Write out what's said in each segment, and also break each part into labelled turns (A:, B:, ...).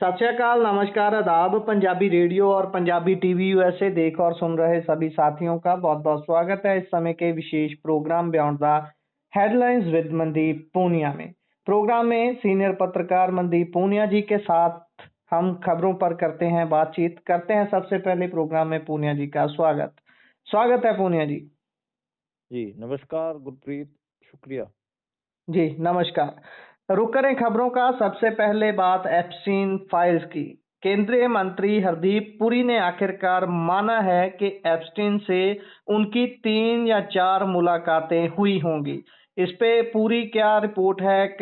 A: सत श्री अकाल, नमस्कार, आदाब। पंजाबी रेडियो और पंजाबी टीवी यूएसए देख और सुन रहे सभी साथियों का बहुत बहुत स्वागत है इस समय के विशेष programme beyond the headlines with Mandeep Punia में। प्रोग्राम में सीनियर पत्रकार मनदीप पूनिया जी के साथ हम खबरों पर करते हैं बातचीत करते हैं। सबसे पहले प्रोग्राम में पूनिया जी का स्वागत है पूनिया जी।
B: जी नमस्कार गुरप्रीत, शुक्रिया।
A: जी नमस्कार। रुक करें खबरों का। सबसे पहले बात एप्स्टीन फाइल्स की। केंद्रीय मंत्री हरदीप पुरी ने आखिरकार माना है कि एप्स्टीन से उनकी 3 या 4 मुलाकातें हुई होंगी। इस पे पूरी क्या रिपोर्ट है,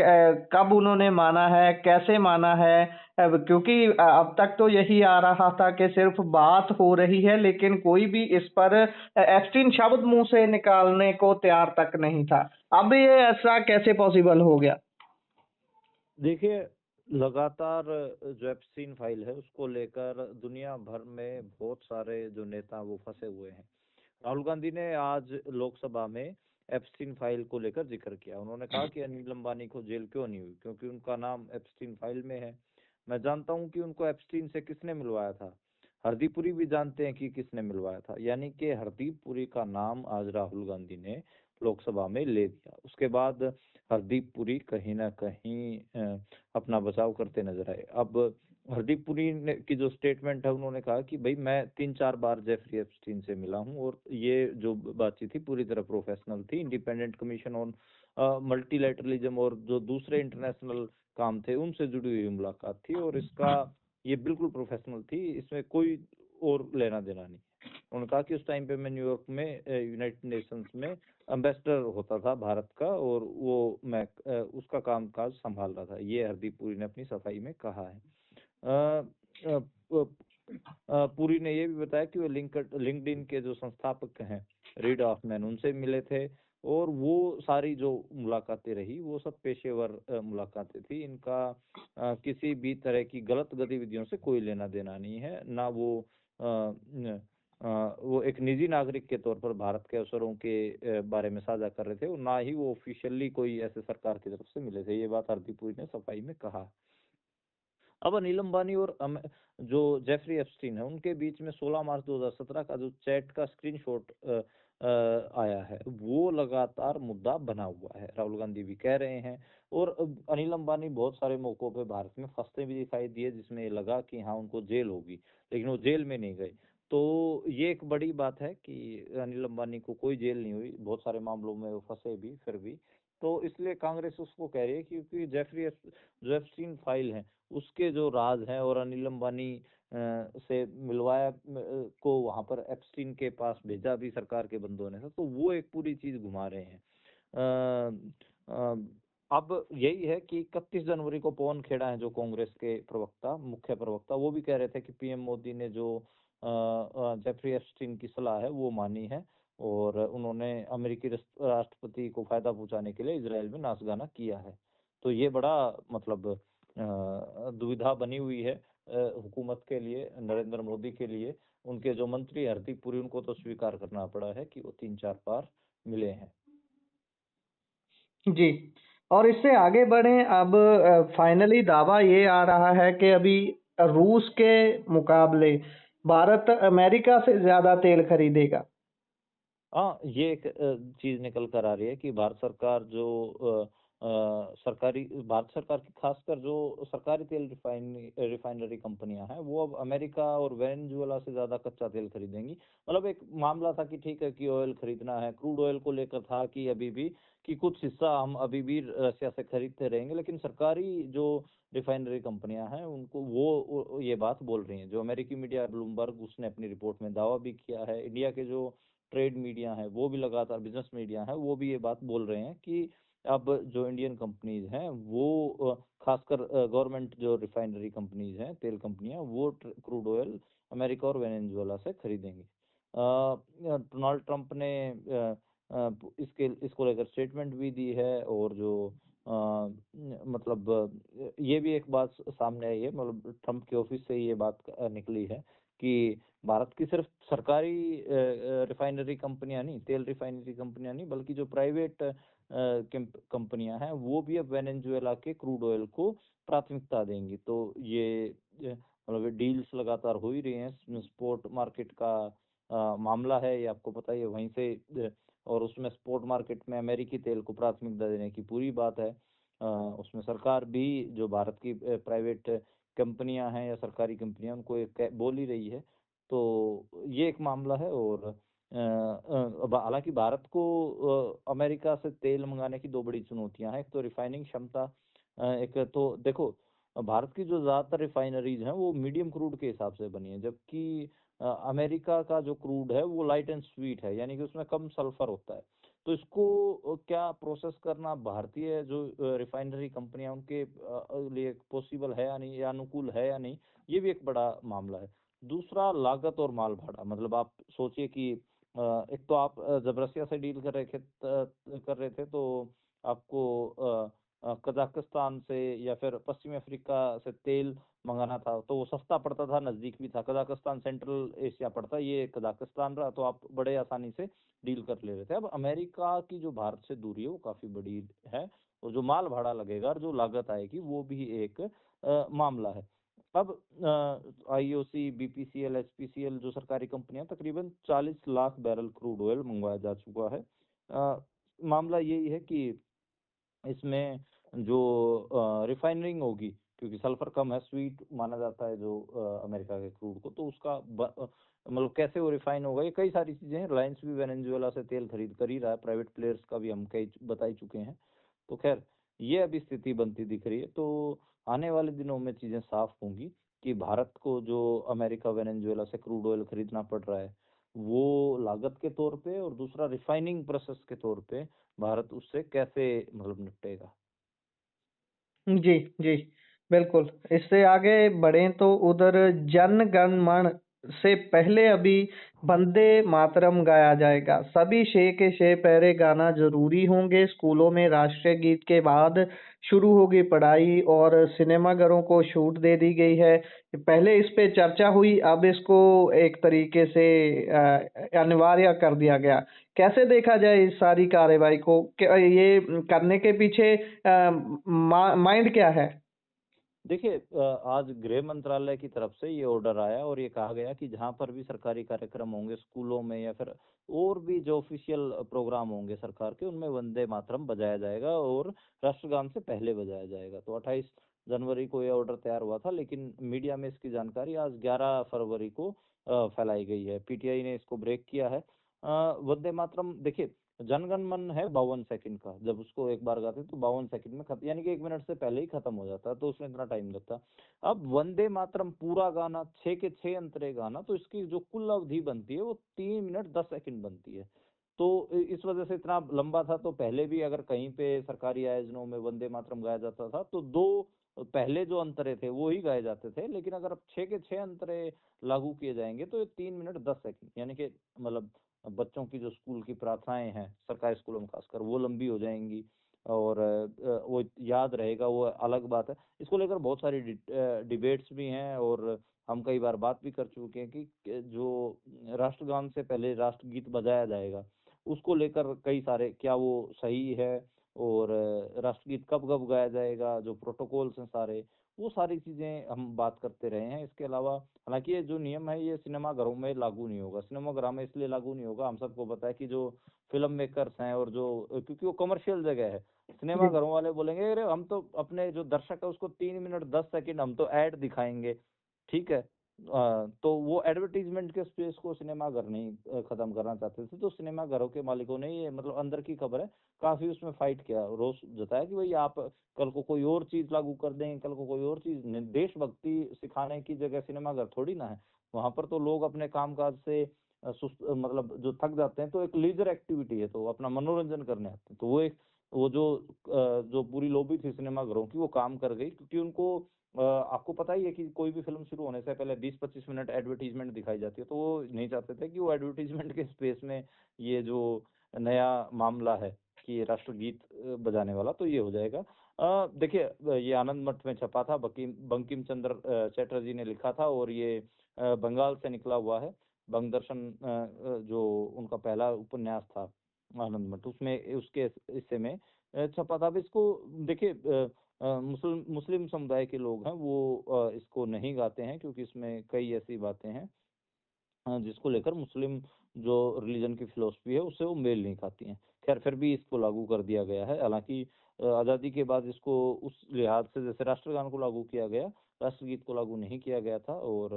A: कब उन्होंने माना है, कैसे माना है? क्योंकि अब तक तो यही आ रहा था कि सिर्फ बात हो रही है, लेकिन कोई भी इस पर एप्स्टीन शब्द मुंह से निकालने को तैयार तक नहीं था। अब ये ऐसा कैसे पॉसिबल हो गया?
B: देखिए, लगातार जो एप्स्टीन फाइल है उसको लेकर दुनिया भर में बहुत सारे जो नेता वो फंसे हुए हैं। राहुल गांधी ने आज लोकसभा में एप्स्टीन फाइल को लेकर जिक्र किया। उन्होंने कहा कि अनिल अंबानी को जेल क्यों नहीं हुई, क्योंकि उनका नाम एप्स्टीन फाइल में है। मैं जानता हूं कि उनको एप्स्टीन से किसने मिलवाया था। हरदीप पुरी भी जानते हैं कि किसने मिलवाया था। यानी कि हरदीप पुरी का नाम आज राहुल गांधी ने लोकसभा में ले दिया। उसके बाद हरदीप पुरी कहीं ना कहीं अपना बचाव करते नजर आए। अब हरदीप पुरी ने की जो स्टेटमेंट है, उन्होंने कहा कि भाई मैं 3-4 बार जेफरी एप्स्टीन से मिला हूं और ये जो बातचीत थी पूरी तरह प्रोफेशनल थी। इंडिपेंडेंट कमीशन ऑन मल्टीलैटरलिज्म और जो दूसरे इंटरनेशनल काम थे उनसे जुड़ी हुई मुलाकात थी और इसका ये बिल्कुल प्रोफेशनल थी, इसमें कोई और लेना देना नहीं। उन्होंने कहा कि उस टाइम पे मैं न्यूयॉर्क में यूनाइटेड नेशंस में एम्बेसडर होता था भारत का और वो मैं उसका कामकाज संभाल रहा था। ये हरदीप पुरी ने अपनी सफाई में कहा है। पुरी ने ये भी बताया कि वो लिंक्डइन के जो संस्थापक हैं रीड ऑफमैन, उनसे मिले थे और वो सारी जो मुलाकातें रही वो सब पेशेवर मुलाकातें थी। इनका किसी भी तरह की गलत गतिविधियों से कोई लेना देना नहीं है। ना वो एक निजी नागरिक के तौर पर भारत के अवसरों के बारे में साझा कर रहे थे और ना ही वो ऑफिशियली कोई ऐसे सरकार की तरफ से मिले थे। ये बात हरदीप पुरी ने सफाई में कहा। अब अनिल अंबानी और जो जेफरी एप्स्टीन है उनके बीच में 16 मार्च 2017 का जो चैट का स्क्रीनशॉट आया है वो लगातार मुद्दा बना हुआ है, राहुल गांधी भी कह रहे हैं। और अनिल अंबानी बहुत सारे मौकों पे भारत में फंसते भी दिखाई दिए, जिसमें लगा कि हाँ उनको जेल होगी, लेकिन वो जेल में नहीं गए। तो ये एक बड़ी बात है कि अनिल अंबानी को कोई जेल नहीं हुई, बहुत सारे मामलों में वो फंसे भी फिर भी। तो इसलिए कांग्रेस उसको कह रही है क्योंकि जो एप्स्टीन फाइल है उसके जो राज हैं और अनिल अंबानी से मिलवाया को वहां पर एप्स्टीन के पास भेजा भी सरकार के बंदों ने, तो वो एक पूरी चीज घुमा रहे हैं। अब यही है कि 31 जनवरी को पवन खेड़ा है जो कांग्रेस के प्रवक्ता, मुख्य प्रवक्ता, वो भी कह रहे थे कि पीएम मोदी ने जो जेफरी एप्स्टीन की सलाह है वो मानी है और उन्होंने अमेरिकी राष्ट्रपति को फायदा पहुंचाने के लिए इजराइल में नाच गाना किया है। तो ये बड़ा मतलब दुविधा बनी हुई है हुकूमत के लिए, नरेंद्र मोदी के लिए। उनके जो मंत्री हरदीप पुरी, उनको तो स्वीकार करना पड़ा है कि वो 3-4 बार मिले हैं।
A: जी। और इससे आगे बढ़ें। अब फाइनली दावा ये आ रहा है कि अभी रूस के मुकाबले भारत अमेरिका से ज्यादा तेल खरीदेगा।
B: हाँ, ये एक चीज निकल कर आ रही है कि भारत सरकार जो भारत सरकार की खासकर जो सरकारी तेल रिफाइनरी कंपनियां हैं वो अब अमेरिका और वेनेजुएला से ज्यादा कच्चा तेल खरीदेंगी। मतलब एक मामला था कि ठीक है कि ऑयल खरीदना है, क्रूड ऑयल को लेकर था कि अभी भी कि कुछ हिस्सा हम अभी भी रशिया से खरीदते रहेंगे, लेकिन सरकारी जो रिफाइनरी कंपनियां हैं उनको वो ये बात बोल रही हैं। जो अमेरिकी मीडिया ब्लूमबर्ग, उसने अपनी रिपोर्ट में दावा भी किया है। इंडिया के जो ट्रेड मीडिया है वो भी लगातार, बिजनेस मीडिया है वो भी ये बात बोल रहे हैं कि अब जो इंडियन कंपनीज हैं वो खासकर गवर्नमेंट जो रिफाइनरी कंपनीज हैं, तेल कंपनियां, वो क्रूड ऑयल अमेरिका और वेनेजुएला से खरीदेंगे। डोनाल्ड ट्रंप ने इसको लेकर स्टेटमेंट भी दी है और जो मतलब ये भी एक बात सामने आई है, मतलब ट्रंप के ऑफिस से ये बात निकली है कि भारत की सिर्फ सरकारी रिफाइनरी कंपनियां नहीं, तेल रिफाइनरी कंपनियां नहीं, बल्कि जो प्राइवेट कंपनियां हैं वो भी अब वेनेजुएला के क्रूड ऑयल को प्राथमिकता देंगी। तो ये मतलब डील्स लगातार हो ही रही हैं। स्पॉट मार्केट का मामला है, ये आपको पता ही है। वहीं से और उसमें स्पॉट मार्केट में अमेरिकी तेल को प्राथमिकता देने की पूरी बात है। उसमें सरकार भी, जो भारत की प्राइवेट कंपनियां हैं या सरकारी कंपनियां, उनको एक बोल ही रही है। तो ये एक मामला है। और हालांकि भारत को अमेरिका से तेल मंगाने की दो बड़ी चुनौतियां हैं। एक तो रिफाइनिंग क्षमता, एक तो देखो, भारत की जो ज्यादातर रिफाइनरीज हैं वो मीडियम क्रूड के हिसाब से बनी है, जबकि अमेरिका का जो क्रूड है वो लाइट एंड स्वीट है, यानी कि उसमें कम सल्फर होता है। तो इसको क्या प्रोसेस करना भारतीय जो रिफाइनरी कंपनियां उनके लिए पॉसिबल है या नहीं, या अनुकूल है या नहीं, ये भी एक बड़ा मामला है। दूसरा, लागत और माल भाड़ा। मतलब आप सोचिए कि एक तो आप जब रसिया से डील कर रहे थे, तो आपको कजाकिस्तान से या फिर पश्चिमी अफ्रीका से तेल मंगाना था, तो वो सस्ता पड़ता था, नजदीक भी था। कजाकिस्तान सेंट्रल एशिया पड़ता, ये कजाकिस्तान रहा, तो आप बड़े आसानी से डील कर ले रहे थे। अब अमेरिका की जो भारत से दूरी है वो काफी बड़ी है, और जो माल भाड़ा लगेगा और जो लागत आएगी वो भी एक मामला है। अब आईओसी, बीपीसीएल, एचपीसीएल जो सरकारी कंपनियां, तकरीबन 40 लाख बैरल क्रूड ऑयल मंगवाया जा चुका है। मामला यही है कि इसमें जो रिफाइनरिंग होगी, क्योंकि सल्फर कम है, स्वीट माना जाता है जो अमेरिका के क्रूड को, तो उसका मतलब कैसे वो रिफाइन होगा, ये कई सारी चीजें हैं। रिलायंस भी वेनेजुएला से तेल खरीद कर ही रहा है, प्राइवेट प्लेयर्स का भी हम कई बता ही चुके हैं। तो खैर, ये अभी स्थिति बनती दिख रही है। तो आने वाले दिनों में चीजें साफ होंगी कि भारत को जो अमेरिका वेनेजुएला से क्रूड ऑयल खरीदना पड़ रहा है, वो लागत के तौर पे, और दूसरा रिफाइनिंग प्रोसेस के तौर पे भारत उससे कैसे मतलब निपटेगा।
A: जी, जी, बिल्कुल। इससे आगे बढ़ें तो उधर जन गण मन से पहले अभी वंदे मातरम गाया जाएगा। सभी 6 के 6 पैरे गाना ज़रूरी होंगे। स्कूलों में राष्ट्रीय गीत के बाद शुरू होगी पढ़ाई और सिनेमाघरों को छूट दे दी गई है। पहले इस पे चर्चा हुई, अब इसको एक तरीके से अनिवार्य कर दिया गया। कैसे देखा जाए इस सारी कार्रवाई को? क्या ये करने के पीछे माइंड क्या है?
B: देखिए, आज गृह मंत्रालय की तरफ से ये ऑर्डर आया और ये कहा गया कि जहां पर भी सरकारी कार्यक्रम होंगे स्कूलों में, या फिर और भी जो ऑफिशियल प्रोग्राम होंगे सरकार के, उनमें वंदे मातरम बजाया जाएगा और राष्ट्रगान से पहले बजाया जाएगा। तो 28 जनवरी को ये ऑर्डर तैयार हुआ था, लेकिन मीडिया में इसकी जानकारी आज 11 फरवरी को फैलाई गई है। पीटीआई ने इसको ब्रेक किया है। वंदे मातरम, देखिए, जनगण मन है 52 सेकंड का, जब उसको एक बार गाते तो 52 सेकंड में खत्म, यानी कि 1 मिनट से पहले ही खत्म हो जाता, तो उसमें इतना टाइम लगता। अब वंदे मातरम पूरा गाना, 6 के 6 अंतरे गाना, तो इसकी जो कुल अवधि बनती है वो 3 मिनट 10 सेकंड बनती है। तो इस वजह से इतना लंबा था। तो पहले भी अगर कहीं पे सरकारी आयोजनों में वंदे मातरम गाया जाता था, तो दो पहले जो अंतरे थे वो ही गाए जाते थे, लेकिन अगर अब 6 के 6 अंतरे लागू किए जाएंगे तो ये 3 मिनट 10 सेकंड, यानी कि मतलब बच्चों की जो स्कूल की प्रार्थनाएं हैं सरकारी स्कूलों में खासकर, वो लंबी हो जाएंगी, और वो याद रहेगा, वो अलग बात है। इसको लेकर बहुत सारी डिबेट्स भी हैं, और हम कई बार बात भी कर चुके हैं कि जो राष्ट्रगान से पहले राष्ट्रगीत बजाया जाएगा, उसको लेकर कई सारे, क्या वो सही है, और राष्ट्रगीत कब कब गाया जाएगा, जो प्रोटोकॉल्स हैं सारे, वो सारी चीजें हम बात करते रहे हैं। इसके अलावा, हालांकि ये जो नियम है ये सिनेमाघरों में लागू नहीं होगा। सिनेमाघरों में इसलिए लागू नहीं होगा, हम सबको पता है कि जो फिल्म मेकर्स हैं, और जो क्योंकि वो कमर्शियल जगह है,
A: जी।
B: सिनेमाघरों वाले बोलेंगे अरे हम तो अपने जो दर्शक है उसको 3 मिनट 10 सेकंड हम तो ऐड दिखाएंगे, ठीक है। तो वो एडवर्टीजमेंट के स्पेस को सिनेमाघर नहीं खत्म करना चाहते थे, तो सिनेमाघरों के मालिकों ने, ये मतलब अंदर की खबर है, काफी उसमें फाइट किया, रोष जताया कि भाई आप कल को कोई और चीज लागू कर देंगे, कल को कोई और चीज। देशभक्ति सिखाने की जगह सिनेमाघर थोड़ी ना है। वहां पर तो लोग अपने कामकाज से मतलब जो थक जाते हैं, तो एक लीजर एक्टिविटी है, तो अपना मनोरंजन करने आते हैं। तो वो एक, वो जो पूरी लॉबी थी सिनेमाघरों की, वो काम कर गई, क्योंकि उनको आपको पता ही है कि कोई भी फिल्म शुरू होने से पहले 20-25 मिनट एडवर्टीजमेंट दिखाई जाती है, तो वो नहीं चाहते थे कि वो एडवर्टीजमेंट के स्पेस में ये जो नया मामला है कि राष्ट्रगीत बजाने वाला, तो ये हो जाएगा। देखिए, ये आनंद मठ में छपा था, बंकिम चंद्र चटर्जी ने लिखा था, और ये बंगाल से निकला हुआ है। बंग दर्शन जो उनका पहला उपन्यास था आनंद मठ, उसमें उसके हिस्से में छपा था। अब इसको देखिए, मुस्लिम मुस्लिम समुदाय के लोग हैं वो इसको नहीं गाते हैं, क्योंकि इसमें कई ऐसी बातें हैं जिसको लेकर मुस्लिम जो रिलीजन की फिलॉसफी है उससे वो मेल नहीं खाती हैं। खैर फिर भी इसको लागू कर दिया गया है। हालाँकि आज़ादी के बाद इसको उस लिहाज से जैसे राष्ट्रगान को लागू किया गया, राष्ट्रगीत को लागू नहीं किया गया था। और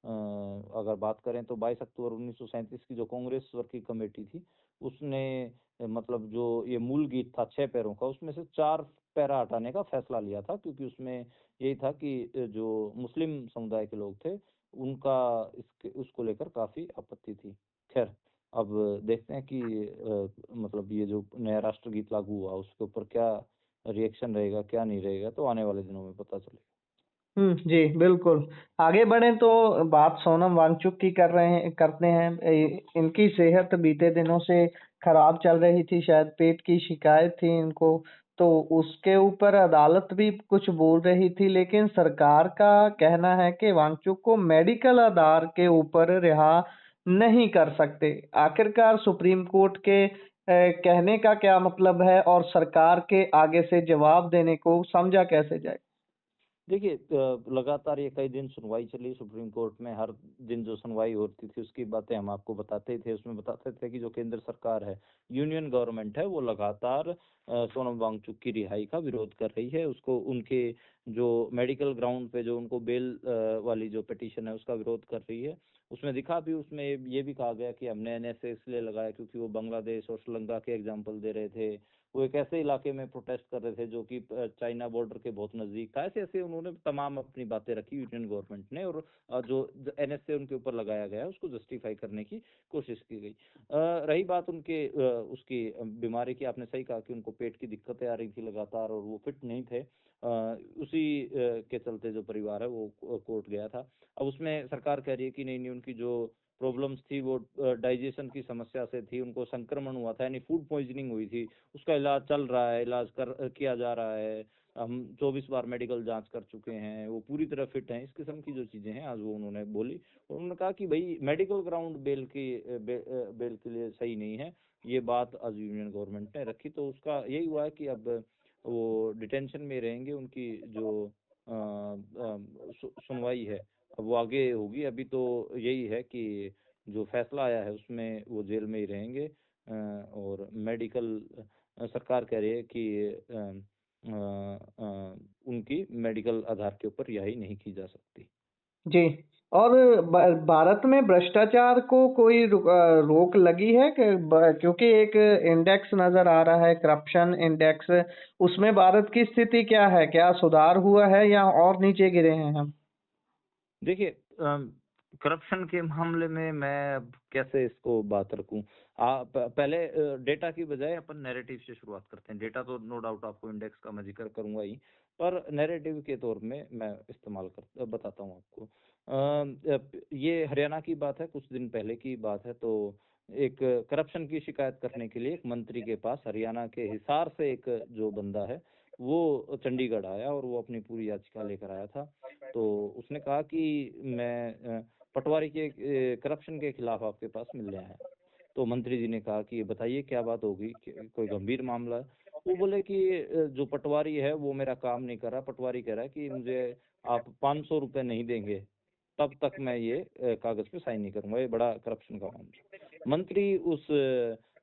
B: अगर बात करें तो 22 अक्टूबर 1937 की जो कांग्रेस वर्किंग कमेटी थी, उसने मतलब जो ये मूल गीत था 6 पैरों का, उसमें से 4 पैरा हटाने का फैसला लिया था, क्योंकि उसमें यही था कि जो मुस्लिम समुदाय के लोग थे उनका इसके उसको लेकर काफ़ी आपत्ति थी। ख़ैर, अब देखते हैं कि मतलब ये जो नया राष्ट्रगीत लागू हुआ उसके ऊपर क्या रिएक्शन रहेगा, क्या नहीं रहेगा, तो आने वाले दिनों में पता चलेगा।
A: जी, बिल्कुल। आगे बढ़ें तो बात सोनम वांगचुक की करते हैं। इनकी सेहत बीते दिनों से खराब चल रही थी, शायद पेट की शिकायत थी इनको, तो उसके ऊपर अदालत भी कुछ बोल रही थी, लेकिन सरकार का कहना है कि वांगचुक को मेडिकल आधार के ऊपर रिहा नहीं कर सकते। आखिरकार सुप्रीम कोर्ट के कहने का क्या मतलब है और सरकार के आगे से जवाब देने को समझा कैसे जाए?
B: देखिए लगातार ये कई दिन सुनवाई चली सुप्रीम कोर्ट में। हर दिन जो सुनवाई होती थी उसकी बातें हम आपको बताते ही थे। उसमें बताते थे कि जो केंद्र सरकार है, यूनियन गवर्नमेंट है, वो लगातार सोनम वांगचुक की रिहाई का विरोध कर रही है। उसको उनके जो मेडिकल ग्राउंड पे जो उनको बेल वाली जो पिटीशन है उसका विरोध कर रही है। उसमें दिखा भी, उसमें ये भी कहा गया कि हमने एनएसए इसलिए लगाया क्योंकि वो बांग्लादेश और श्रीलंका के एग्जाम्पल दे रहे थे। वो एक ऐसे इलाके में प्रोटेस्ट कर रहे थे जो कि चाइना बॉर्डर के बहुत नजदीक था। ऐसे ऐसे उन्होंने तमाम अपनी बातें रखी यूनियन गवर्नमेंट ने, और जो एनएसए उनके ऊपर लगाया गया है उसको जस्टिफाई करने की कोशिश की गई। रही बात उनके उसकी बीमारी की, आपने सही कहा कि उनको पेट की दिक्कतें आ रही थी लगातार और वो फिट नहीं थे। उसी के चलते जो परिवार है वो कोर्ट गया था। अब उसमें सरकार कह रही है कि नहीं नहीं, उनकी जो प्रॉब्लम्स थी वो डाइजेशन की समस्या से थी, उनको संक्रमण हुआ था, यानी फूड पॉइजनिंग हुई थी। उसका इलाज चल रहा है, इलाज किया जा रहा है। हम 24 बार मेडिकल जांच कर चुके हैं, वो पूरी तरह फिट हैं। इस किस्म की जो चीजें हैं आज वो उन्होंने बोली। उन्होंने कहा कि भाई मेडिकल ग्राउंड बेल के लिए सही नहीं है। ये बात आज यूनियन गवर्नमेंट ने रखी, तो उसका यही हुआ है कि अब वो डिटेंशन में रहेंगे। उनकी जो सुनवाई है अब वो आगे होगी। अभी तो यही है कि जो फैसला आया है उसमें वो जेल में ही रहेंगे। और मेडिकल सरकार कह रही है कि उनकी मेडिकल आधार के ऊपर रिहाई नहीं की जा सकती।
A: जी। और भारत में भ्रष्टाचार को कोई रोक लगी है कि क्योंकि एक इंडेक्स नजर आ रहा है, करप्शन इंडेक्स, उसमें भारत की स्थिति क्या है? क्या सुधार हुआ है या और नीचे गिरे हैं हम?
B: देखिए करप्शन के मामले में मैं अब कैसे इसको बात रखूं। पहले डेटा की बजाय अपन नैरेटिव से शुरुआत करते हैं। डेटा तो नो डाउट आपको इंडेक्स का मैं जिक्र करूंगा ही, पर नैरेटिव के तौर में मैं इस्तेमाल कर बताता हूं आपको। ये हरियाणा की बात है, कुछ दिन पहले की बात है। तो एक करप्शन की शिकायत करने के लिए एक मंत्री के पास हरियाणा के हिसार से एक जो बंदा है वो चंडीगढ़ आया और वो अपनी पूरी याचिका लेकर आया था। तो उसने कहा कि मैं पटवारी के करप्शन के खिलाफ आपके पास मिलने आया। तो मंत्री जी ने कहा कि बताइए क्या बात होगी, कोई गंभीर मामला है? वो बोले कि जो पटवारी है वो मेरा काम नहीं कर रहा। पटवारी कह रहा है कि मुझे आप 500 रुपए नहीं देंगे तब तक मैं ये कागज पे साइन नहीं करूंगा। ये बड़ा करप्शन का मामला। मंत्री उस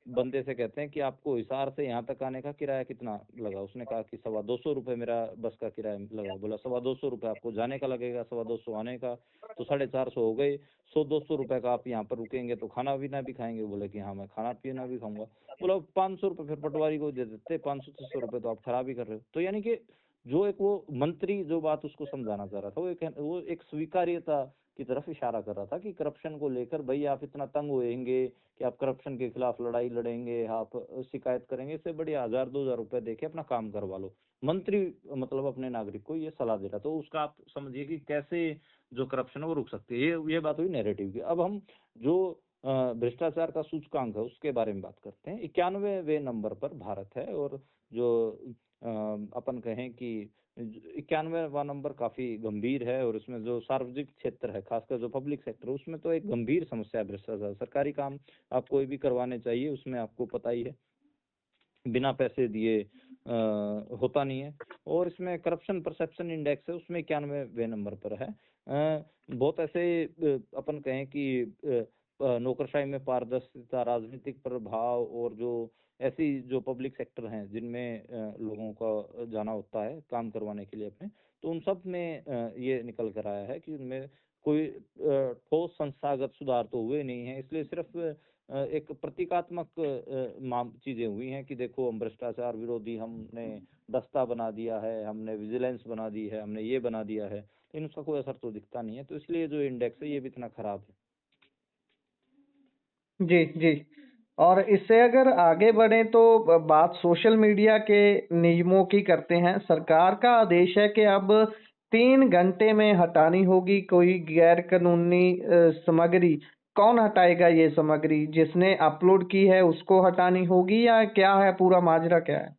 B: बंदे से कहते हैं कि आपको हिसार से यहाँ तक आने का किराया कितना लगा? उसने कहा कि 225 रुपए मेरा बस का किराया लगा। बोला 225 रुपए आपको जाने का लगेगा, 225 आने का, तो 450 हो गए। 100-200 रुपए का आप यहाँ पर रुकेंगे तो खाना पीना भी खाएंगे? बोले कि हाँ मैं खाना पीना भी खाऊंगा। बोला 500 रुपए फिर पटवारी को दे देते, 500-600 रुपए तो आप खराब ही कर रहे हो। तो यानी कि जो एक वो मंत्री जो बात उसको समझाना चाह रहा था, वो एक स्वीकार्यता की तरफ इशारा कर रहा था कि करप्शन को लेकर भाई आप इतना तंग होएंगे कि आप करप्शन के खिलाफ लड़ाई लड़ेंगे, आप शिकायत करेंगे, इससे बढ़िया 1000-2000 रुपए देके अपना काम करवा लो। मंत्री मतलब अपने नागरिक को ये सलाह दे रहा, तो उसका आप समझिए कि कैसे जो करप्शन है वो रुक सकती है। ये बात हुई नैरेटिव की। अब हम जो भ्रष्टाचार का सूचकांक है उसके बारे में बात करते हैं। 91वें नंबर पर भारत है, और जो अपन कहें कि 91वां नंबर काफी गंभीर है। और इसमें जो सार्वजनिक क्षेत्र है, खासकर जो पब्लिक सेक्टर, उसमें तो एक गंभीर समस्या है भ्रष्टाचार। सरकारी काम आप कोई भी करवाने चाहिए उसमें आपको पता ही है, बिना पैसे दिए होता नहीं है। और इसमें करप्शन परसेप्शन इंडेक्स है, उसमें 91वें नंबर पर है। बहुत ऐसे अपन कहें कि नौकरशाही में पारदर्शिता, राजनीतिक प्रभाव और जो ऐसी जो पब्लिक सेक्टर हैं जिनमें लोगों का जाना होता है काम करवाने के लिए अपने, तो उन सब में ये निकल कर आया है कि उनमें कोई ठोस संस्थागत सुधार तो हुए नहीं है। इसलिए सिर्फ एक प्रतीकात्मक चीजें हुई हैं कि देखो हम भ्रष्टाचार विरोधी हमने दस्ता बना दिया है, हमने विजिलेंस बना दी है, हमने ये बना दिया है, लेकिन उसका कोई असर तो दिखता नहीं है। तो इसलिए जो इंडेक्स है ये भी इतना खराब है।
A: जी, जी। और इससे अगर आगे बढ़ें तो बात सोशल मीडिया के नियमों की करते हैं। सरकार का आदेश है कि अब 3 घंटे में हटानी होगी कोई गैर कानूनी सामग्री। कौन हटाएगा ये सामग्री? जिसने अपलोड की है उसको हटानी होगी या क्या है, पूरा माजरा क्या है?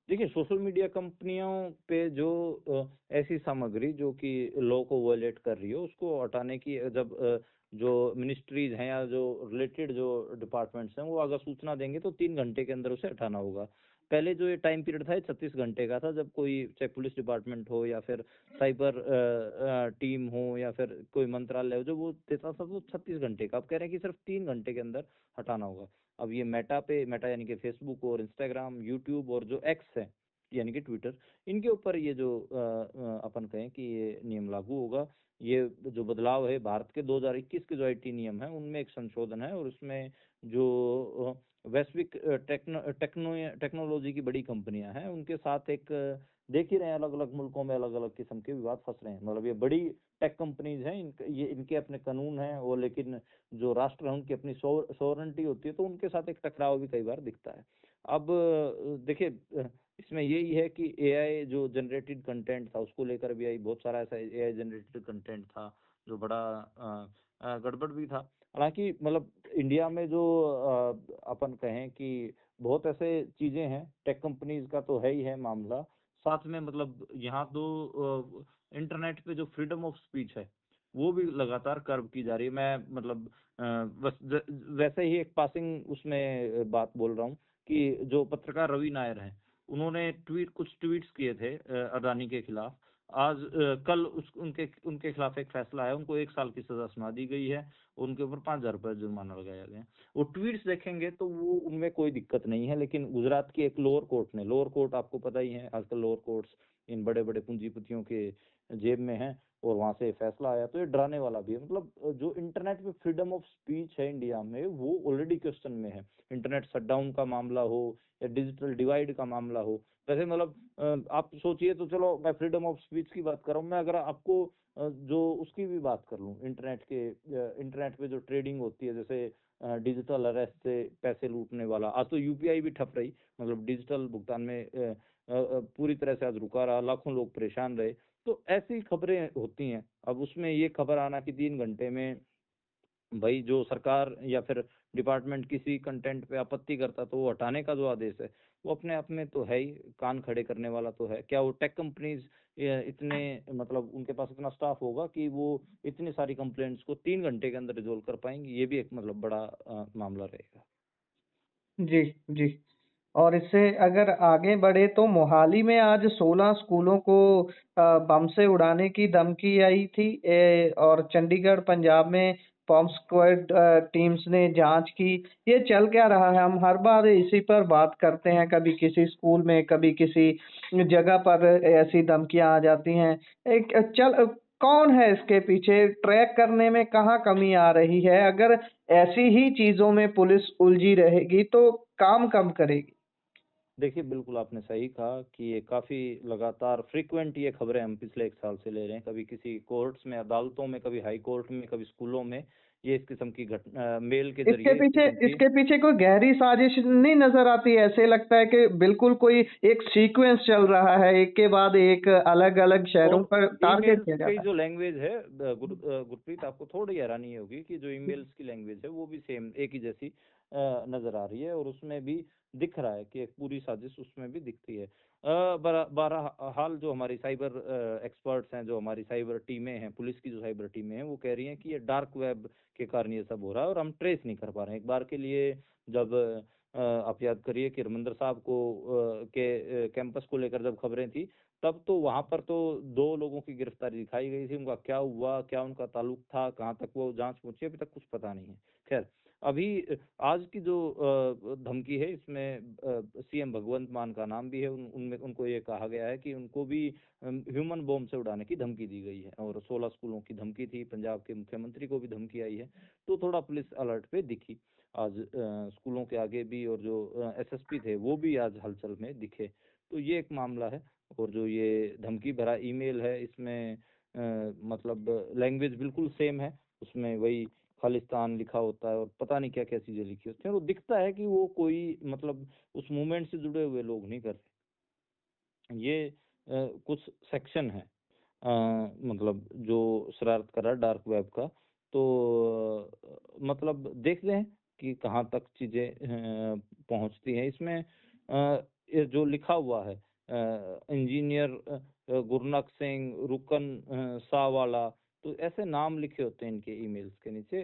B: देखिए, सोशल मीडिया कंपनियों पे जो ऐसी सामग्री जो कि लॉ को वायलेट कर रही हो उसको हटाने की जब जो मिनिस्ट्रीज हैं या जो रिलेटेड जो डिपार्टमेंट्स हैं वो अगर सूचना देंगे तो 3 घंटे के अंदर उसे हटाना होगा। पहले जो ये टाइम पीरियड था ये 36 घंटे का था, जब कोई चाहे पुलिस डिपार्टमेंट हो या फिर साइबर टीम हो या फिर कोई मंत्रालय हो जो वो देता था तो 36 घंटे का। अब कह रहे हैं कि सिर्फ 3 घंटे के अंदर हटाना होगा। अब ये मेटा यानी कि फेसबुक और इंस्टाग्राम, यूट्यूब और जो एक्स है यानी कि ट्विटर, इनके ऊपर ये जो अपन कहें कि ये नियम लागू होगा। ये जो बदलाव है भारत के 2021 के जो आईटी नियम है उनमें एक संशोधन है, और उसमें जो वैश्विक टेक्नोलॉजी की बड़ी कंपनियां हैं उनके साथ एक देख ही रहे हैं अलग अलग मुल्कों में अलग अलग किस्म के विवाद फंस रहे हैं। मतलब ये बड़ी टेक कंपनीज हैं, ये इनके अपने कानून हैं, और लेकिन जो राष्ट्र है उनकी अपनी सॉवरेंटी होती है, तो उनके साथ एक टकराव भी कई बार दिखता है। अब देखिए, इसमें यही है कि एआई जो जनरेटेड कंटेंट था उसको लेकर भी आई, बहुत सारा ऐसा एआई जनरेटेड कंटेंट था जो बड़ा गड़बड़ भी था। हालांकि मतलब इंडिया में जो अपन कहें कि बहुत ऐसे चीजें हैं, टेक कंपनीज का तो है ही है मामला, साथ में मतलब यहाँ तो इंटरनेट पे जो फ्रीडम ऑफ स्पीच है वो भी लगातार कर्व की जा रही है। मैं मतलब बस वैसे ही एक पासिंग उसमें बात बोल रहा हूँ कि जो पत्रकार रवि नायर हैं उन्होंने कुछ ट्वीट्स किए थे अडानी के खिलाफ। आज कल उनके उनके खिलाफ एक फैसला है, उनको 1 साल की सजा सुना दी गई है, उनके ऊपर 5,000 रुपए जुर्माना लगाया गया है। वो ट्वीट्स देखेंगे तो वो उनमें कोई दिक्कत नहीं है, लेकिन गुजरात की एक लोअर कोर्ट आपको पता ही है, आजकल लोअर कोर्ट्स इन बड़े बड़े पूंजीपतियों के जेब में है, और वहां से फैसला आया तो ये डराने वाला भी है। मतलब जो इंटरनेट पे फ्रीडम ऑफ स्पीच है इंडिया में वो ऑलरेडी क्वेश्चन में है। इंटरनेट शटडाउन का मामला हो या डिजिटल डिवाइड का मामला हो, वैसे मतलब आप सोचिए तो, चलो मैं फ्रीडम ऑफ स्पीच की बात कर रहा हूँ, मैं अगर आपको जो उसकी भी बात कर लूँ, इंटरनेट पे जो ट्रेडिंग होती है, जैसे डिजिटल अरेस्ट से पैसे लूटने वाला, आज तो यूपीआई भी ठप रही, मतलब डिजिटल भुगतान में पूरी तरह से आज रुका रहा, लाखों लोग परेशान रहे। तो ऐसी खबरें होती हैं। अब उसमें ये खबर आना कि 3 घंटे में भाई जो सरकार या फिर डिपार्टमेंट किसी कंटेंट पे आपत्ति करता तो वो हटाने का जो आदेश है वो अपने आप में तो है ही कान खड़े करने वाला तो है। क्या वो टेक कंपनीज इतने मतलब उनके पास इतना स्टाफ होगा कि वो इतनी सारी कंप्लेंट्स को 3 घंटे के अंदर रिजोल्व कर पाएंगी? ये भी एक मतलब बड़ा मामला रहेगा।
A: जी, जी। और इससे अगर आगे बढ़े तो मोहाली में आज 16 स्कूलों को बम से उड़ाने की धमकी आई थी। और चंडीगढ़ पंजाब में बॉम्ब स्क्वाड टीम्स ने जांच की। ये चल क्या रहा है? हम हर बार इसी पर बात करते हैं, कभी किसी स्कूल में कभी किसी जगह पर ऐसी धमकियां आ जाती हैं। एक चल कौन है इसके पीछे? ट्रैक करने में कहाँ कमी आ रही है? अगर ऐसी ही चीजों में पुलिस उलझी रहेगी तो काम कम करेगी।
B: देखिए, बिल्कुल आपने सही कहा कि ये काफ़ी लगातार फ्रीक्वेंट ये खबरें हम पिछले 1 साल से ले रहे हैं। कभी किसी कोर्ट्स में, अदालतों में, कभी हाई कोर्ट में, कभी स्कूलों में, ये इस किस्म की मेल के
A: इसके
B: ज़रिए इस
A: पीछे
B: किस्म की
A: इसके पीछे कोई गहरी साजिश नहीं नजर आती? ऐसे लगता है कि बिल्कुल कोई एक सीक्वेंस चल रहा है, एक के बाद एक अलग-अलग शहरों
B: और
A: पर टारगेट
B: ईमेल्स
A: किया
B: की
A: जाता है।
B: जो लैंग्वेज है, गुरप्रीत, आपको थोड़ी हैरानी होगी कि जो ईमेल्स की लैंग्वेज है वो भी सेम एक ही जैसी नजर आ रही है, और उसमें भी दिख रहा है कि एक पूरी साजिश उसमें भी दिखती है। बहरहाल जो हमारी साइबर एक्सपर्ट्स हैं, जो हमारी साइबर टीमें हैं, पुलिस की जो साइबर टीमें हैं, वो कह रही हैं कि ये डार्क वेब के कारण ये सब हो रहा है और हम ट्रेस नहीं कर पा रहे हैं। एक बार के लिए जब आप याद करिए कि रविंद्र साहब को के कैंपस को लेकर जब खबरें थी, तब तो वहां पर तो 2 लोगों की गिरफ्तारी दिखाई गई थी। उनका क्या हुआ, क्या उनका ताल्लुक था, कहाँ तक वो जांच पहुंची, अभी तक कुछ पता नहीं है। खैर, अभी आज की जो धमकी है, इसमें सीएम भगवंत मान का नाम भी है। उनमें उनको ये कहा गया है कि उनको भी ह्यूमन बॉम्ब से उड़ाने की धमकी दी गई है, और 16 स्कूलों की धमकी थी। पंजाब के मुख्यमंत्री को भी धमकी आई है। तो थोड़ा पुलिस अलर्ट पे दिखी आज, स्कूलों के आगे भी, और जो एसएसपी थे वो भी आज हलचल में दिखे। तो ये एक मामला है। और जो ये धमकी भरा ईमेल है, इसमें मतलब लैंग्वेज बिल्कुल सेम है। उसमें वही खालिस्तान लिखा होता है और पता नहीं क्या क्या चीजें लिखी होती हैं, और वो दिखता है कि वो कोई मतलब उस मूवमेंट से जुड़े हुए लोग नहीं कर रहे। ये कुछ सेक्शन है, मतलब जो शरारत कर रहा है डार्क वेब का। तो मतलब देखते हैं कि कहाँ तक चीजें पहुंचती हैं। इसमें ये जो लिखा हुआ है, इंजीनियर गुरनख सिंह, रुकन सावाला, तो ऐसे नाम लिखे होते हैं इनके ईमेल्स के नीचे।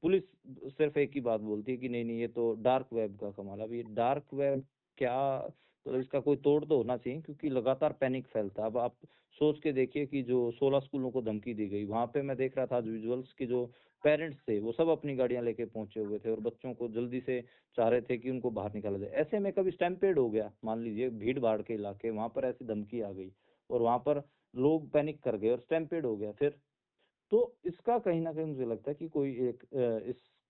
B: पुलिस सिर्फ एक ही बात बोलती है कि नहीं नहीं, ये तो डार्क वेब का कमाल है। अब ये डार्क वेब क्या, तो इसका कोई तोड़ तो होना चाहिए, क्योंकि लगातार पैनिक फैलता है। अब आप सोच के देखिए कि जो 16 स्कूलों को धमकी दी गई, वहां पे मैं देख रहा था विजुअल्स की, जो पेरेंट्स थे वो सब अपनी गाड़ियां लेके पहुंचे हुए थे और बच्चों को जल्दी से चाह रहे थे कि उनको बाहर निकाला जाए। ऐसे में कभी स्टैम्पेड हो गया, मान लीजिए भीड़ भाड़ के इलाके, वहां पर ऐसी धमकी आ गई और वहां पर लोग पैनिक कर गए और स्टैम्पेड हो गया, फिर तो इसका कहीं ना कहीं मुझे लगता है कि कोई एक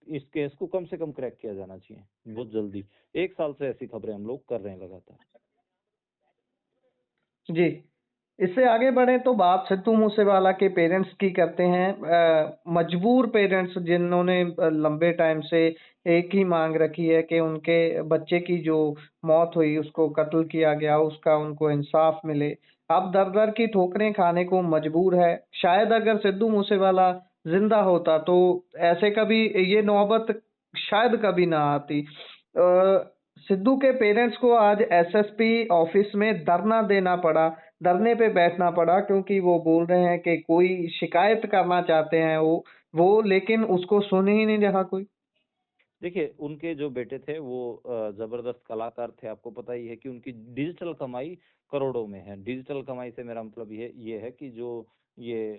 B: इस केस को कम से कम क्रैक किया जाना चाहिए बहुत जल्दी। 1 साल से ऐसी खबरें हम लोग कर रहे हैं लगातार।
A: जी। इससे आगे बढ़े तो बात सिद्धू मूसेवाला के पेरेंट्स की करते हैं। मजबूर पेरेंट्स जिन्होंने लंबे टाइम से एक ही मांग रखी है कि उनके बच्चे की जो मौत हुई, उसको कत्ल किया गया, उसका उनको इंसाफ मिले। अब दर दर की ठोकरें खाने को मजबूर है। शायद अगर सिद्धू मूसेवाला जिंदा होता तो ऐसे कभी ये नौबत शायद कभी ना आती। सिद्धू के पेरेंट्स को आज एसएसपी ऑफिस में धरना देना पड़ा, धरने पे बैठना पड़ा, क्योंकि वो बोल रहे हैं कि कोई शिकायत करना चाहते हैं वो लेकिन उसको सुन ही नहीं रहा कोई।
B: देखिए, उनके जो बेटे थे वो जबरदस्त कलाकार थे। आपको पता ही है कि उनकी डिजिटल कमाई करोड़ों में है। डिजिटल कमाई से मेरा मतलब ये है कि जो ये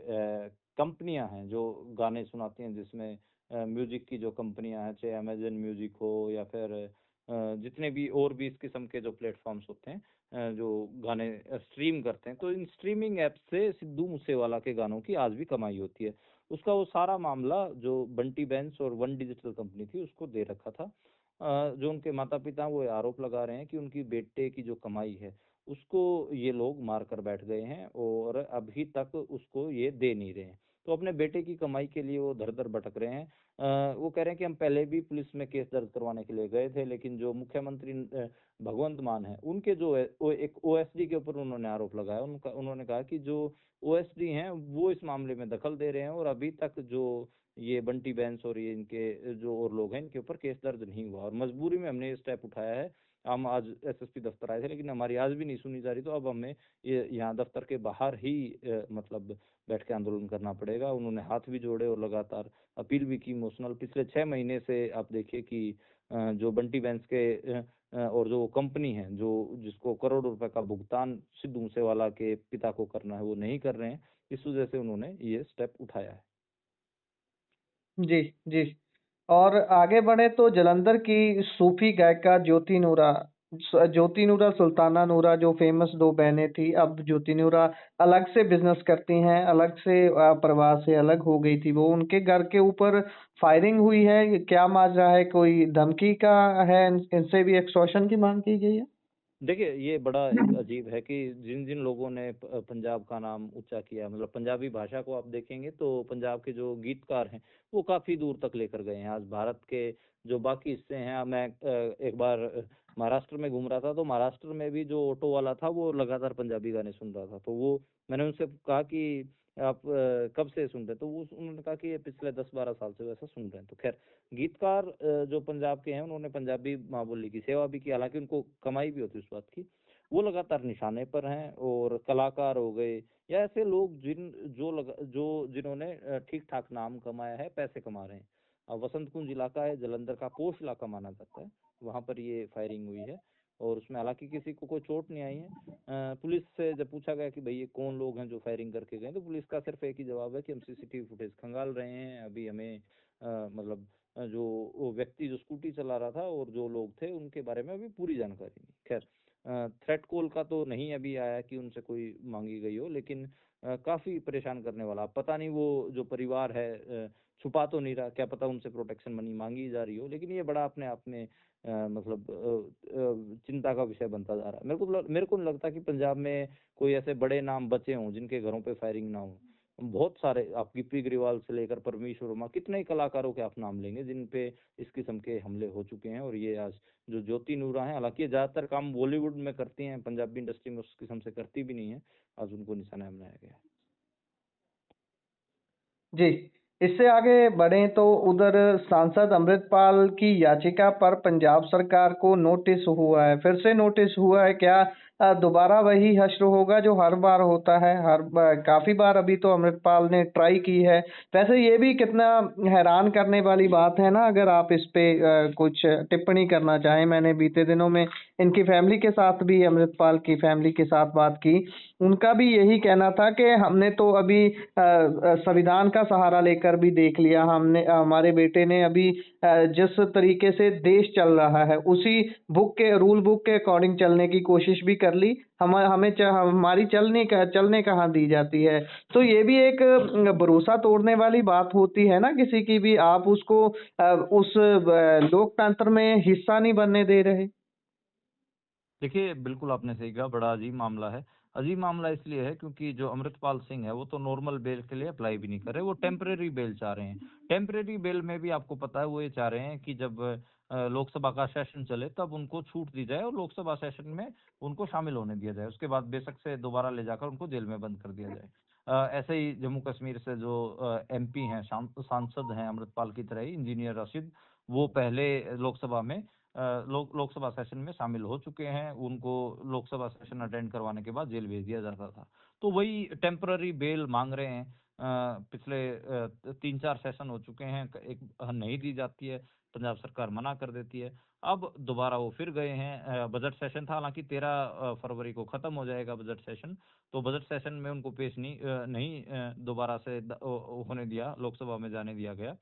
B: कंपनियां हैं जो गाने सुनाती हैं, जिसमें म्यूजिक की जो कंपनियां हैं, चाहे अमेजन म्यूजिक हो या फिर जितने भी और भी इस किस्म के जो प्लेटफॉर्म्स होते हैं, जो गाने स्ट्रीम करते हैं, तो इन स्ट्रीमिंग ऐप से सिद्धू मूसेवाला के गानों की आज भी कमाई होती है। उसका वो सारा मामला जो बंटी बेंस और वन डिजिटल कंपनी थी उसको दे रखा था। जो उनके माता पिता वो आरोप लगा रहे हैं कि उनकी बेटे की जो कमाई है उसको ये लोग मार कर बैठ गए हैं और अभी तक उसको ये दे नहीं रहे हैं। तो अपने बेटे की कमाई के लिए वो धर धर भटक रहे हैं। वो कह रहे हैं कि हम पहले भी पुलिस में केस दर्ज करवाने के लिए गए थे, लेकिन जो मुख्यमंत्री भगवंत मान है, उनके जो है वो एक ओएसडी के ऊपर उन्होंने आरोप लगाया। उन्होंने कहा कि जो ओएसडी हैं वो इस मामले में दखल दे रहे हैं और अभी तक जो ये बंटी बेंस और ये इनके जो और लोग हैं, इनके ऊपर केस दर्ज नहीं हुआ, और मजबूरी में हमने ये स्टेप उठाया है। हम आज एसएसपी दफ्तर आए थे, लेकिन हमारी आज भी नहीं सुनी जा रही, तो अब हमें ये यहाँ दफ्तर के बाहर ही मतलब बैठ के आंदोलन करना पड़ेगा। उन्होंने हाथ भी जोड़े और लगातार अपील भी की इमोशनल। पिछले 6 महीने से आप देखिए कि जो बंटी बेंस के और जो कंपनी है जो जिसको करोड़ों रुपए का भुगतान सिद्धू मूसेवाला के पिता को करना है, वो नहीं कर रहे हैं। इस वजह से उन्होंने ये स्टेप उठाया है।
A: जी, जी। और आगे बढ़े तो जालंधर की सूफी गायिका ज्योति नूरा सुल्ताना नूरा, जो फेमस 2 बहनें थी, अब ज्योति नूरा अलग से बिजनेस करती हैं, अलग से परिवार से अलग हो गई थी वो। उनके घर के ऊपर फायरिंग हुई है। ये क्या माजरा है? कोई धमकी का है? इनसे भी एक्सटॉर्शन की मांग की गई है?
B: देखिए, ये बड़ा एक अजीब है कि जिन जिन लोगों ने पंजाब का नाम ऊंचा किया, मतलब पंजाबी भाषा को आप देखेंगे तो पंजाब के जो गीतकार हैं वो काफी दूर तक लेकर गए हैं। आज भारत के जो बाकी हिस्से हैं, मैं एक बार महाराष्ट्र में घूम रहा था, तो महाराष्ट्र में भी जो ऑटो वाला था वो लगातार पंजाबी गाने सुन रहा था। तो वो मैंने उनसे कहा कि आप कब से सुन रहे हैं? तो वो उन्होंने कहा कि ये पिछले 10-12 साल से वैसा सुन रहे हैं। तो खैर, गीतकार जो पंजाब के हैं उन्होंने पंजाबी माँ बोली की सेवा भी की, हालांकि उनको कमाई भी होती है उस बात की। वो लगातार निशाने पर हैं। और कलाकार हो गए या ऐसे लोग जिन्होंने ठीक ठाक नाम कमाया है, पैसे कमा रहे हैं, वसंत कुंज इलाका है, जालंधर का पोश इलाका माना जाता है, वहां पर ये फायरिंग हुई है और उसमें हालांकि किसी को कोई चोट नहीं आई है। पुलिस से जब पूछा गया कि भाई ये कौन लोग हैं जो फायरिंग करके गए, तो पुलिस का सिर्फ एक ही जवाब है कि हम सीसीटीवी फुटेज खंगाल रहे हैं, अभी हमें मतलब जो वो व्यक्ति जो स्कूटी चला रहा था और जो लोग थे उनके बारे में अभी पूरी जानकारी नहीं। खैर, थ्रेट कॉल का तो नहीं अभी आया कि उनसे कोई मांगी गई हो, लेकिन काफी परेशान करने वाला। पता नहीं वो जो परिवार है छुपा तो नहीं रहा, क्या पता उनसे प्रोटेक्शन मनी मांगी जा रही हो, लेकिन ये बड़ा अपने आप में मतलब चिंता का विषय बनता जा रहा है। मेरे को नहीं लगता कि पंजाब में कोई ऐसे बड़े नाम बचे हों जिनके घरों पे फायरिंग ना हो। बहुत सारे, आप गिप्पी ग्रेवाल से लेकर परमीश वर्मा, कितने ही कलाकारों के आप नाम लेंगे जिन पे इस किस्म के हमले हो चुके हैं। और ये आज जो ज्योति नूरा है, हालांकि ये ज्यादातर काम बॉलीवुड में करती हैं, पंजाबी इंडस्ट्री में उस किस्म से करती भी नहीं है, आज उनको निशाना बनाया गया है।
A: जी, इससे आगे बढ़ें तो उधर सांसद अमृतपाल की याचिका पर पंजाब सरकार को नोटिस हुआ है, फिर से नोटिस हुआ है। क्या दोबारा वही हश्र होगा जो हर बार होता है? काफी बार अभी तो अमृतपाल ने ट्राई की है। वैसे ये भी कितना हैरान करने वाली बात है ना, अगर आप इस पे कुछ टिप्पणी करना चाहें। मैंने बीते दिनों में इनकी फैमिली के साथ भी, अमृतपाल की फैमिली के साथ बात की। उनका भी यही कहना था कि हमने तो अभी संविधान का सहारा लेकर भी देख लिया। हमने, हमारे बेटे ने अभी जिस तरीके से देश चल रहा है उसी रूल बुक के अकॉर्डिंग चलने की कोशिश भी कर ली। हमारी चलने कहाँ दी जाती है। तो ये भी एक भरोसा तोड़ने वाली बात होती है ना किसी की भी। आप उसको उस लोकतंत्र में हिस्सा नहीं बनने दे रहे।
B: देखिए, बिल्कुल आपने सही कहा, बड़ा अजीब मामला है। अजीब मामला इसलिए है क्योंकि जो अमृतपाल सिंह है वो तो नॉर्मल बेल के लिए अप्लाई भी नहीं कर रहे, वो टेम्परेरी बेल चाह रहे हैं। टेम्परेरी बेल में भी आपको पता है वो ये चाह रहे हैं कि जब लोकसभा का सेशन चले तब उनको छूट दी जाए और लोकसभा सेशन में उनको शामिल होने दिया जाए, उसके बाद बेशक से दोबारा ले जाकर उनको जेल में बंद कर दिया जाए। ऐसे ही जम्मू कश्मीर से जो एमपी हैं, सांसद हैं अमृतपाल की तरह ही, इंजीनियर रशीद, वो पहले लोकसभा में लोकसभा सेशन में शामिल हो चुके हैं। उनको लोकसभा सेशन अटेंड करवाने के बाद जेल भेज दिया जाता था। तो वही टेम्पररी बेल मांग रहे हैं। पिछले 3-4 सेशन हो चुके हैं, एक नहीं दी जाती है, पंजाब सरकार मना कर देती है। अब दोबारा वो फिर गए हैं। बजट सेशन था, हालांकि 13 फरवरी को खत्म हो जाएगा बजट सेशन, तो बजट सेशन में उनको पेश नहीं दोबारा से होने दिया, लोकसभा में जाने दिया गया।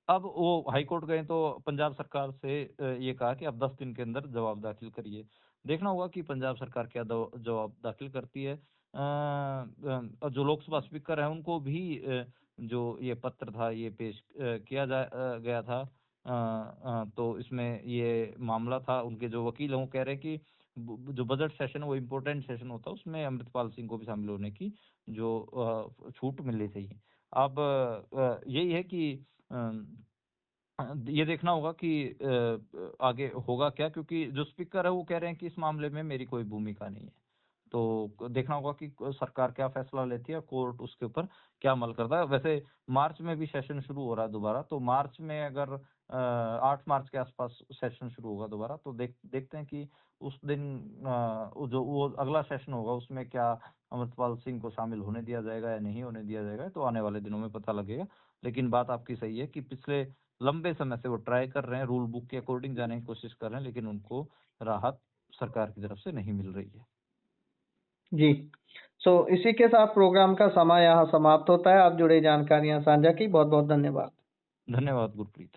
B: अब वो हाई कोर्ट गए तो पंजाब सरकार से ये कहा कि आप 10 दिन के अंदर जवाब दाखिल करिए। देखना होगा कि पंजाब सरकार क्या जवाब दाखिल करती है। जो लोकसभा स्पीकर है उनको भी जो ये पत्र था ये पेश किया गया था। तो इसमें ये मामला था, उनके जो वकील हैं वो कह रहे हैं कि जो बजट सेशन है वो इम्पोर्टेंट सेशन होता है, उसमें अमृतपाल सिंह को भी शामिल होने की जो छूट मिलनी चाहिए। अब यही है कि ये देखना होगा कि आगे होगा क्या, क्योंकि जो स्पीकर है वो कह रहे हैं कि इस मामले में मेरी कोई भूमिका नहीं है। तो देखना होगा कि सरकार क्या फैसला लेती है, कोर्ट उसके ऊपर क्या अमल करता है। वैसे मार्च में भी सेशन शुरू हो रहा है दोबारा, तो मार्च में अगर 8 मार्च के आसपास सेशन शुरू होगा दोबारा, तो देखते हैं कि उस दिन वो अगला सेशन होगा उसमें क्या अमृतपाल सिंह को शामिल होने दिया जाएगा या नहीं होने दिया जाएगा, तो आने वाले दिनों में पता लगेगा। लेकिन बात आपकी सही है कि पिछले लंबे समय से वो ट्राई कर रहे हैं, रूल बुक के अकॉर्डिंग जाने की कोशिश कर रहे हैं, लेकिन उनको राहत सरकार की तरफ से नहीं मिल रही है।
A: जी, इसी के साथ प्रोग्राम का समय यहाँ समाप्त होता है। आप जुड़े जानकारियां साझा की, बहुत बहुत धन्यवाद।
B: धन्यवाद गुरप्रीत।